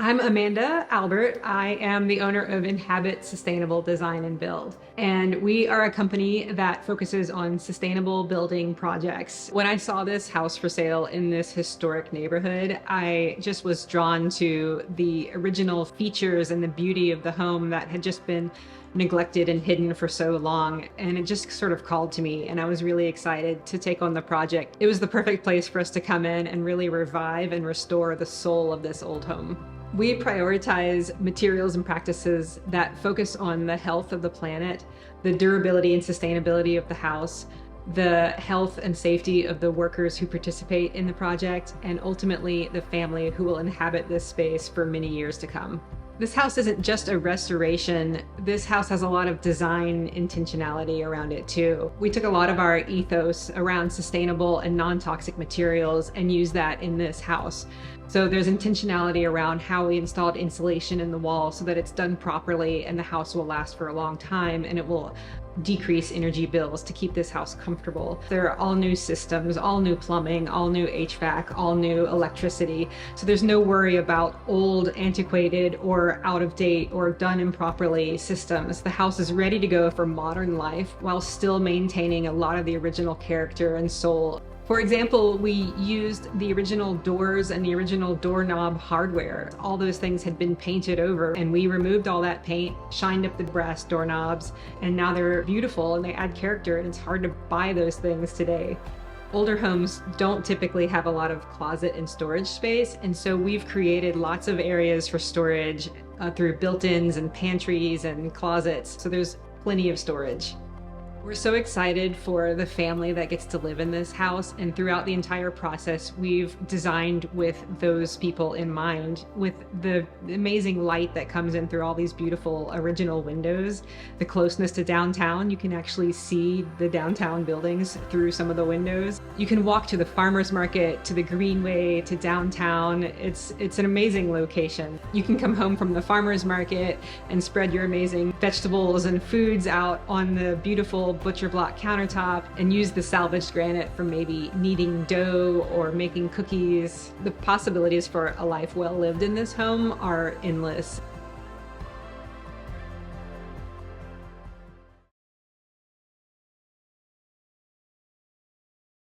I'm Amanda Albert. I am the owner of Inhabit Sustainable Design and Build. And we are a company that focuses on sustainable building projects. When I saw this house for sale in this historic neighborhood, I just was drawn to the original features and the beauty of the home that had just been neglected and hidden for so long. And it just sort of called to me, and I was really excited to take on the project. It was the perfect place for us to come in and really revive and restore the soul of this old home. We prioritize materials and practices that focus on the health of the planet, the durability and sustainability of the house, the health and safety of the workers who participate in the project, and ultimately the family who will inhabit this space for many years to come. This house isn't just a restoration. This house has a lot of design intentionality around it too. We took a lot of our ethos around sustainable and non-toxic materials and used that in this house. So there's intentionality around how we installed insulation in the wall so that it's done properly and the house will last for a long time, and it will decrease energy bills to keep this house comfortable. There are all new systems, all new plumbing, all new HVAC, all new electricity. So there's no worry about old, antiquated, or out of date or done improperly systems. The house is ready to go for modern life while still maintaining a lot of the original character and soul. For example, we used the original doors and the original doorknob hardware. All those things had been painted over, and we removed all that paint, shined up the brass doorknobs, and now they're beautiful and they add character, and it's hard to buy those things today. Older homes don't typically have a lot of closet and storage space, and so we've created lots of areas for storage through built-ins and pantries and closets, so there's plenty of storage. We're so excited for the family that gets to live in this house, and throughout the entire process, we've designed with those people in mind, with the amazing light that comes in through all these beautiful original windows, the closeness to downtown. You can actually see the downtown buildings through some of the windows. You can walk to the farmer's market, to the greenway, to downtown. It's an amazing location. You can come home from the farmer's market and spread your amazing vegetables and foods out on the beautiful butcher block countertop and use the salvaged granite for maybe kneading dough or making cookies. The possibilities for a life well lived in this home are endless.